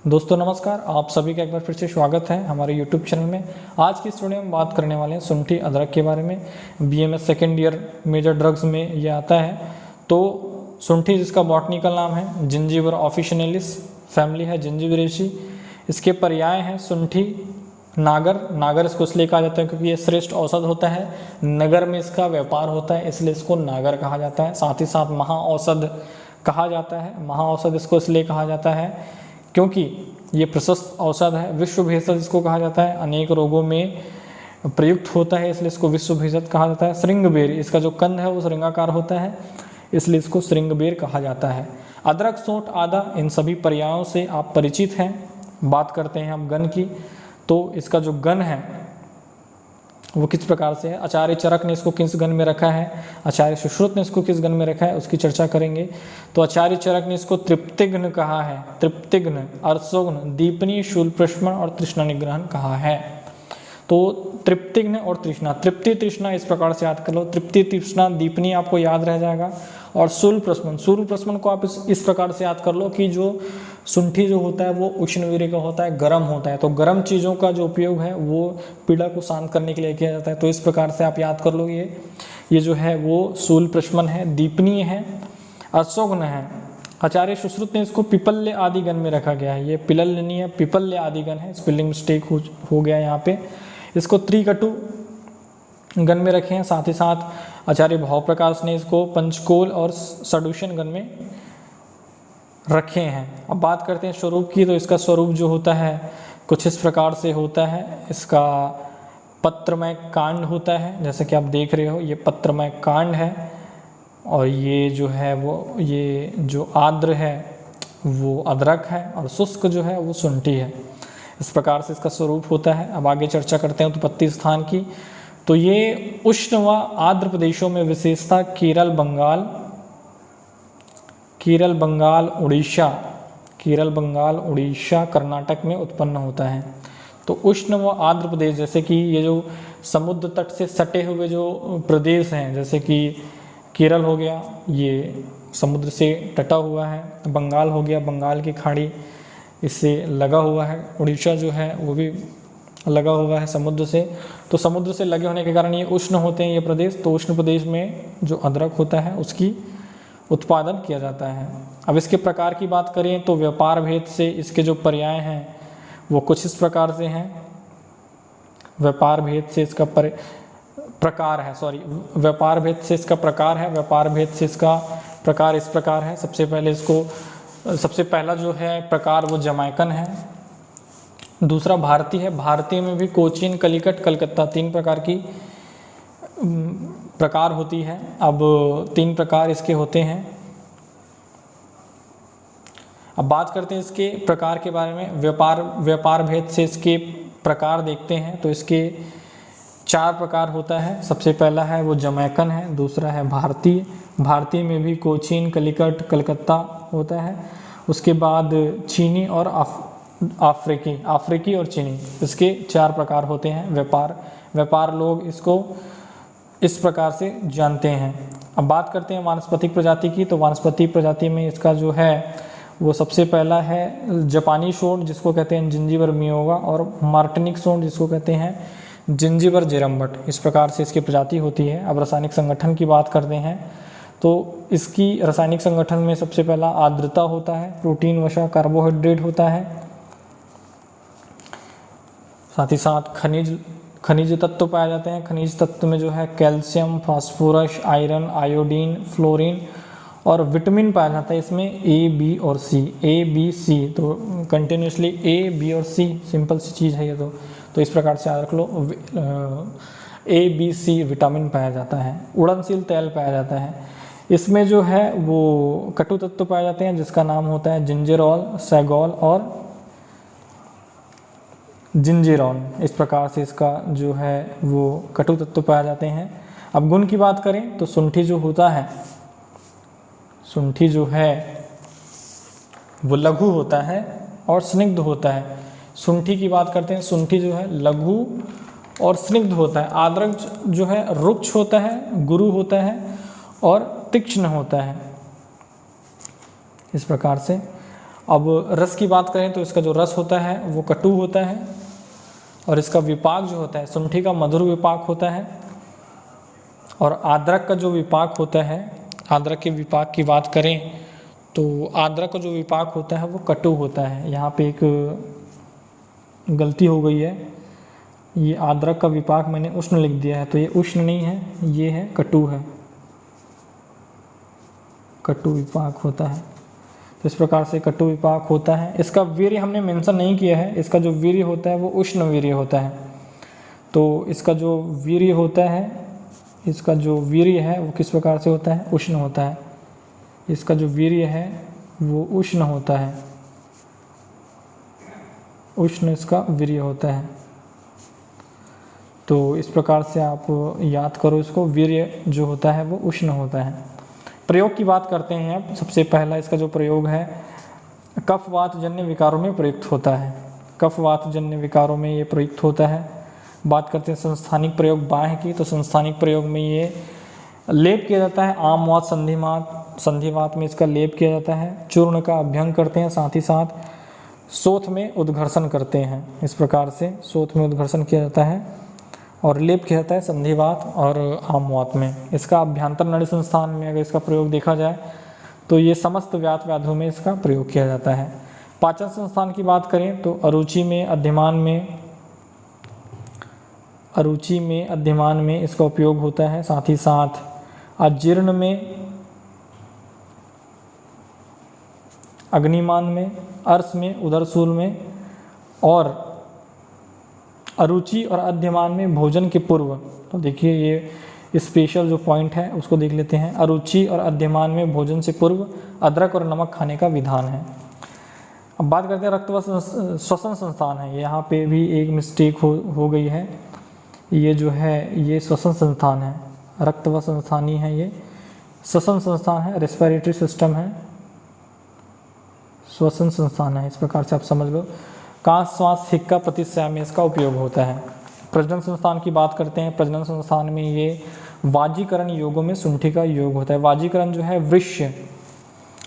दोस्तों नमस्कार, आप सभी का एक बार फिर से स्वागत है हमारे YouTube चैनल में। आज की इस वीडियो में हम बात करने वाले हैं शुंठी अदरक के बारे में। BMS second year major drugs में ये आता है। तो शुंठी जिसका बॉटनिकल नाम है जिंजीबर ऑफिशिनलिस, फैमिली है जिंजीबरेसी। इसके पर्याय हैं शुंठी, नागर। नागर इसको इसलिए कहा जाता है क्योंकि ये श्रेष्ठ औषध होता है। नगर में इसका व्यापार होता है इसलिए इसको नागर कहा जाता है। साथ ही साथ महाऔषध कहा जाता है। महाऔषध इसको इसलिए कहा जाता है क्योंकि ये प्रशस्त औषध है। विश्व भेषज इसको कहा जाता है, अनेक रोगों में प्रयुक्त होता है इसलिए इसको विश्व भेषज कहा जाता है। श्रृंगबेर, इसका जो कंद है वो श्रृंगाकार होता है इसलिए इसको श्रृंगबेर कहा जाता है। अदरक, सोंठ, आदा, इन सभी पर्यायों से आप परिचित हैं। बात करते हैं हम गण की। तो इसका जो गण है वो किस प्रकार से है, आचार्य चरक ने इसको किस गण में रखा है, आचार्य सुश्रुत ने इसको किस गण में रखा है, उसकी चर्चा करेंगे। तो आचार्य चरक ने इसको तृप्तिघ्न कहा है। तृप्तिघ्न, अर्सोघ्न, दीपनी, शूलप्रश्मण और तृष्णा निग्रहण कहा है। तो तृप्तिघ्न और तृष्णा, तृप्ति तृष्णा इस प्रकार से याद कर लो। तृप्ति तृष्णा दीपनी आपको याद रह जाएगा। और शूलप्रश्मण, शूलप्रश्मण को आप इस प्रकार से याद कर लो कि जो शुंठी जो होता है वो उष्णवीर्य का होता है, गर्म होता है। तो गर्म चीज़ों का जो उपयोग है वो पीड़ा को शांत करने के लिए किया जाता है। तो इस प्रकार से आप याद कर लो। ये जो है वो शूलप्रश्मण है, दीपनीय है, अर्सोघ्न है। आचार्य सुश्रुत ने इसको पिपल्य आदि गण में रखा गया है। ये पिलल्य नहीं है, पिपल्य आदि गण है। स्पेलिंग मिस्टेक हो गया यहाँ पे। इसको त्रिकटु गण में रखे हैं। साथ ही साथ आचार्य भावप्रकाश ने इसको पंचकोल और सदूषण गण में रखे हैं। अब बात करते हैं स्वरूप की। तो इसका स्वरूप जो होता है कुछ इस प्रकार से होता है। इसका पत्रमय कांड होता है, जैसे कि आप देख रहे हो ये पत्रमय कांड है। और ये जो है वो ये जो आर्द्र है वो अदरक है और शुष्क जो है वो शुंठी है। इस प्रकार से इसका स्वरूप होता है। अब आगे चर्चा करते हैं उत्पत्ति स्थान की। तो ये उष्ण व आर्द्र प्रदेशों में विशेषता केरल, बंगाल, उड़ीसा, कर्नाटक में उत्पन्न होता है। तो उष्ण व आर्द्र प्रदेश, जैसे कि ये जो समुद्र तट से सटे हुए जो प्रदेश हैं, जैसे कि केरल हो गया, ये समुद्र से टटा हुआ है। बंगाल हो गया, बंगाल की खाड़ी इससे लगा हुआ है। उड़ीसा जो है वो भी लगा हुआ है समुद्र से। तो समुद्र से लगे होने के कारण ये उष्ण होते हैं ये प्रदेश। तो उष्ण प्रदेश में जो अदरक होता है उसकी उत्पादन किया जाता है। अब इसके प्रकार की बात करें तो व्यापार भेद से इसके जो पर्याय हैं वो कुछ इस प्रकार से हैं। व्यापार भेद से इसका प्रकार है। व्यापार भेद से इसका प्रकार इस प्रकार है। सबसे पहला जो है प्रकार वो जमैकन है। दूसरा भारतीय है। भारतीय में भी कोचीन, कलिकट, कलकत्ता, 3 प्रकार की प्रकार होती है। अब 3 प्रकार इसके होते हैं। अब बात करते हैं इसके प्रकार के बारे में। व्यापार भेद से इसके प्रकार देखते हैं तो इसके 4 प्रकार होता है। सबसे पहला है वो जमैकन है। दूसरा है भारतीय। भारतीय में भी कोचीन, कलिकट, कलकत्ता होता है। उसके बाद चीनी और अफ्रीकी और चीनी, इसके 4 प्रकार होते हैं। व्यापार लोग इसको इस प्रकार से जानते हैं। अब बात करते हैं वानस्पतिक प्रजाति की। तो वानस्पतिक प्रजाति में इसका जो है वो सबसे पहला है जापानी सोंठ, जिसको कहते हैं जिंजीबर मियोगा, और मार्टिनिक सोंठ, जिसको कहते हैं जिंजीबर जेरम्बट। इस प्रकार से इसकी प्रजाति होती है। अब रासायनिक संगठन की बात करते हैं तो इसकी रासायनिक संगठन में सबसे पहला आर्द्रता होता है, प्रोटीन वसा कार्बोहाइड्रेट होता है। साथ ही साथ खनिज तत्व पाए जाते हैं। खनिज तत्व में जो है calcium, phosphorus, iron, iodine, fluorine और विटामिन पाया जाता है। इसमें A, B और C, तो कंटिन्यूसली A, B और C, सिंपल सी चीज़ है ये। तो इस प्रकार से याद रख लो। A, B, C विटामिन पाया जाता है। उड़नशील तेल पाया जाता है। इसमें जो है वो कटु तत्व पाए जाते हैं जिसका नाम होता है जिंजेरॉल, सैगॉल और जिंजीरॉन। इस प्रकार से इसका जो है वो कटु तत्व पाए जाते हैं। अब गुण की बात करें तो शुंठी जो है वो लघु होता है और स्निग्ध होता है। शुंठी की बात करते हैं। शुंठी जो है लघु और स्निग्ध होता है। अदरक जो है रुक्ष होता है, गुरु होता है और तीक्ष्ण होता है। इस प्रकार से अब रस की बात करें तो इसका जो रस होता है वो कटु होता है, और इसका विपाक जो होता है शुंठी का मधुर विपाक होता है। और आद्रक का जो विपाक होता है, आद्रक के विपाक की बात करें तो आद्रक का जो विपाक होता है वो कटु होता है। यहाँ पे एक गलती हो गई है, ये आद्रक का विपाक मैंने उष्ण लिख दिया है, तो ये उष्ण नहीं है, ये है कटु है, कटु विपाक होता है। तो इस प्रकार से कटु विपाक होता है। इसका वीर्य हमने मेंशन नहीं किया है, इसका जो वीर्य होता है वो उष्ण वीर्य होता है। तो इसका जो वीर्य होता है, इसका जो वीर्य है वो किस प्रकार से होता है, उष्ण होता है। इसका जो वीर्य है वो उष्ण होता है, उष्ण इसका वीर्य होता है। तो इस प्रकार से आप याद करो इसको, वीर्य जो होता है वो उष्ण होता है। प्रयोग की बात करते हैं अब। सबसे पहला इसका जो प्रयोग है कफवात जन्य विकारों में प्रयुक्त होता है, कफवात जन्य विकारों में ये प्रयुक्त होता है। बात करते हैं संस्थानिक प्रयोग बाह्य की, तो संस्थानिक प्रयोग में ये लेप किया जाता है, आमवात संधिवात में इसका लेप किया जाता है। चूर्ण का अभ्यंग करते हैं, साथ ही साथ शोथ में उद्घर्षण करते हैं। इस प्रकार से शोथ में उद्घर्षण किया जाता है और लेप किया जाता है संधिवात और आमवात में। इसका अभ्यंतर नड़ी संस्थान में अगर इसका प्रयोग देखा जाए तो ये समस्त व्याध व्याधियों में इसका प्रयोग किया जाता है। पाचन संस्थान की बात करें तो अरुचि में अध्यमान में इसका उपयोग होता है। साथ ही साथ अजीर्ण में, अग्निमान में, अर्श में, उदरशूल में, और अरुचि और अध्यमान में भोजन के पूर्व। तो देखिए ये स्पेशल जो पॉइंट है उसको देख लेते हैं। अरुचि और अध्यमान में भोजन से पूर्व अदरक और नमक खाने का विधान है। अब बात करते हैं रक्त व श्वसन संस्थान है। यहाँ पे भी एक मिस्टेक हो गई है, ये जो है ये श्वसन संस्थान है, रक्त व संस्थानी है, ये श्वसन संस्थान है, रेस्पिरेटरी सिस्टम है, श्वसन संस्थान है। इस प्रकार से आप समझ लो। काश श्वास हिक्का प्रतिश्याम में इसका उपयोग होता है। प्रजनन संस्थान की बात करते हैं। प्रजनन संस्थान में ये वाजीकरण योगों में शुंठी का योग होता है। वाजीकरण जो है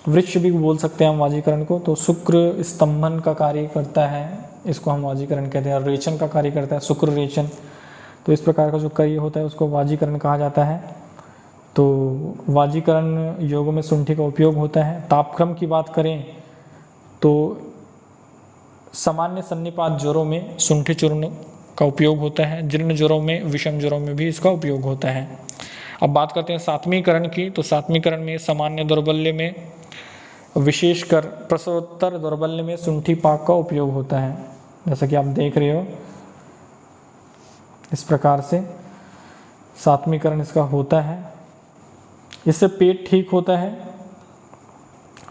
वृक्ष भी बोल सकते हैं हम वाजीकरण को। तो शुक्र स्तंभन का कार्य करता है, इसको हम वाजीकरण कहते हैं। रेचन का कार्य करता है शुक्र रेचन। तो इस प्रकार का जो कार्य होता है उसको वाजीकरण कहा जाता है। तो वाजीकरण योगों में शुंठी का उपयोग होता है। तापक्रम की बात करें तो सामान्य सन्निपात ज्वरों में शुंठी चूर्ण का उपयोग होता है। जीर्ण ज्वरों में, विषम ज्वरों में भी इसका उपयोग होता है। अब बात करते हैं सात्मीकरण की। तो सात्मीकरण में सामान्य दौर्बल्य में, विशेषकर प्रसवोत्तर दौर्बल्य में शुंठी पाक का उपयोग होता है, जैसा कि आप देख रहे हो। इस प्रकार से सात्मीकरण इसका होता है। इससे पेट ठीक होता है,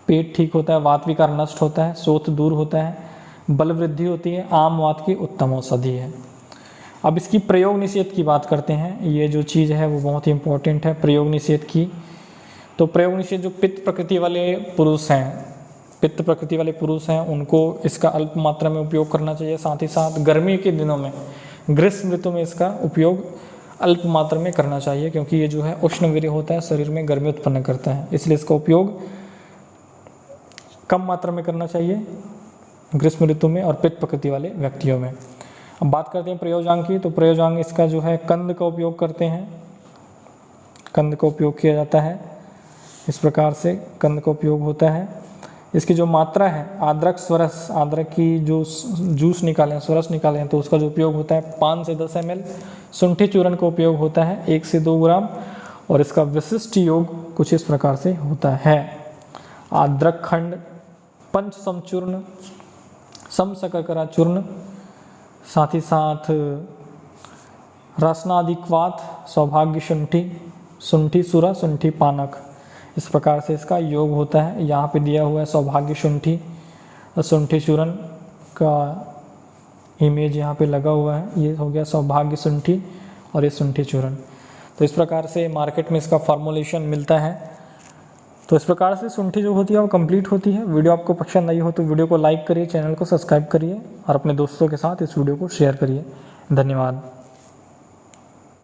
पेट ठीक होता है, वात विकार नष्ट होता है, शोथ दूर होता है, बल वृद्धि होती है, आमवात की उत्तम औषधि है। अब इसकी प्रयोग निषेध की बात करते हैं। ये जो चीज़ है वो बहुत ही इंपॉर्टेंट है, प्रयोग निषेध की। तो प्रयोग निषेध जो पित्त प्रकृति वाले पुरुष हैं, उनको इसका अल्प मात्रा में उपयोग करना चाहिए। साथ ही साथ गर्मी के दिनों में, ग्रीष्म ऋतु में इसका उपयोग अल्प मात्रा में करना चाहिए, क्योंकि ये जो है उष्णवीर्य होता है, शरीर में गर्मी उत्पन्न करता है, इसलिए इसका उपयोग कम मात्रा में करना चाहिए ग्रीष्म ऋतु में और पित्त प्रकृति वाले व्यक्तियों में। अब बात करते हैं प्रयोजांग की। तो प्रयोजांग इसका जो है कंद का उपयोग करते हैं, कंद का उपयोग किया जाता है। इस प्रकार से कंद का उपयोग होता है। इसकी जो मात्रा है, आद्रक स्वरस, आद्रक की जो जूस निकालें, स्वरस निकालें, तो उसका जो उपयोग होता है 5 से 10 ml। शुंठी चूर्ण का उपयोग होता है 1 से 2 ग्राम, और इसका विशिष्ट योग कुछ इस प्रकार से होता है। आद्रक खंड, पंचसम चूर्ण, समशर्करा चूर्ण, साथ ही साथ रसनादिक्वात, सौभाग्य शुंठी, शुंठी सुरा, शुंठी पानक, इस प्रकार से इसका योग होता है। यहाँ पे दिया हुआ है सौभाग्य शुंठी, शुंठी चूर्ण का इमेज यहाँ पे लगा हुआ है। ये हो गया सौभाग्य शुंठी और ये शुंठी चूर्ण। तो इस प्रकार से मार्केट में इसका फॉर्मुलेशन मिलता है। तो इस प्रकार से शुंठी जो होती है वो कंप्लीट होती है। वीडियो आपको पसंद आई हो तो वीडियो को लाइक करिए, चैनल को सब्सक्राइब करिए और अपने दोस्तों के साथ इस वीडियो को शेयर करिए। धन्यवाद।